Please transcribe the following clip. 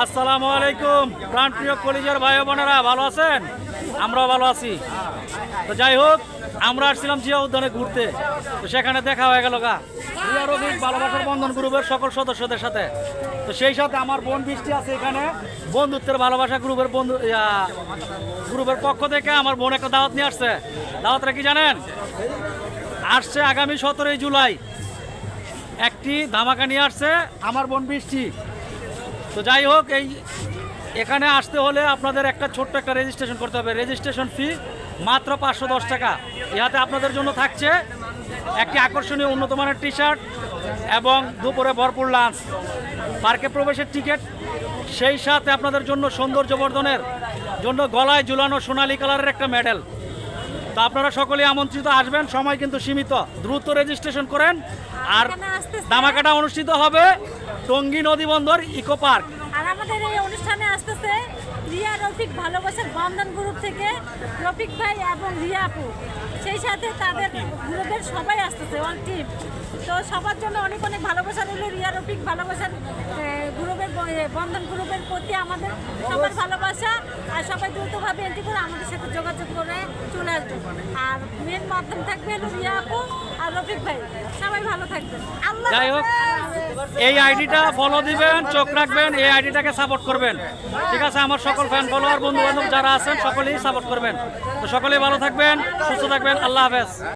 আসসালামু আলাইকুম প্রাণপ্রিয় কলিজার ভাই বোনেরা, ভালো আছেন? আমরাও ভালো আছি। তো যাই হোক, আমরা আসছিলাম জিয়া উদ্যানে ঘুরতে। তো সেখানে দেখা হয়ে গেল রিয়া রফিক ভালোবাসার বন্ধন গ্রুপের সকল সদস্যদের সাথে। তো সেই সাথে আমার বোন বৃষ্টি আছে এখানে। বন্ধুত্বের ভালোবাসা গ্রুপের পক্ষ থেকে আমার বোন একটা দাওয়াত নিয়ে আসছে। দাওয়াতটা কি জানেন? আসছে আগামী 17 জুলাই একটি ধামাকা নিয়ে আসছে আমার বোন বৃষ্টি। তো যাই হোক, এখানে আসতে হলে আপনাদের একটা ছোট্ট একটা রেজিস্ট্রেশন করতে হবে। রেজিস্ট্রেশন ফি মাত্র 510 টাকা। ইহাতে আপনাদের জন্য থাকছে একটি আকর্ষণীয় উন্নত মানের টি শার্ট এবং দুপুরে ভরপুর লাঞ্চ, পার্কে প্রবেশের টিকিট, সেই সাথে আপনাদের জন্য সৌন্দর্য বর্ধনের জন্য গলায় ঝুলানো সোনালী কালারের একটা মেডেল। তো আপনারা সকলেই আমন্ত্রিত, আসবেন, সময় কিন্তু সীমিত, দ্রুত রেজিস্ট্রেশন করেন। আর ধামাকাটা অনুষ্ঠিত হবে টঙ্গী নদী বন্দর ইকো পার্ক। আর আমাদের এই অনুষ্ঠানে আসতেছে রিয়া রফিক ভালোবাসার বন্ধন গ্রুপ থেকে রফিক ভাই এবং রিয়া আপু, সেই সাথে তাদের গ্রুপের সবাই আসতেছে, অল টিম। তো সবার জন্য অনেক অনেক ভালোবাসা রইল। রিয়া রফিক ভালোবাসার গ্রুপের বন্ধন গ্রুপের প্রতি আমাদের সবার ভালোবাসা। আর সবাই দ্রুতভাবে এন্ট্রি করে আমাদের সাথে যোগাযোগ করে চলে আসবে। আর মেন মাধ্যম থাকবে হলো রিয়া আপু আর রফিক ভাই। সবাই ভালো থাকবেন। আল্লাহ যাই হোক, এই আইডিটা ফলো দিবেন, চোখ রাখবেন, এই আইডিটাকে সাপোর্ট করবেন। ঠিক আছে? আমার সকল ফ্যান ফলোয়ার বন্ধু বান্ধব যারা আছেন সকলেই সাপোর্ট করবেন। তো সকলেই ভালো থাকবেন, সুস্থ থাকবেন। আল্লাহ হাফেজ।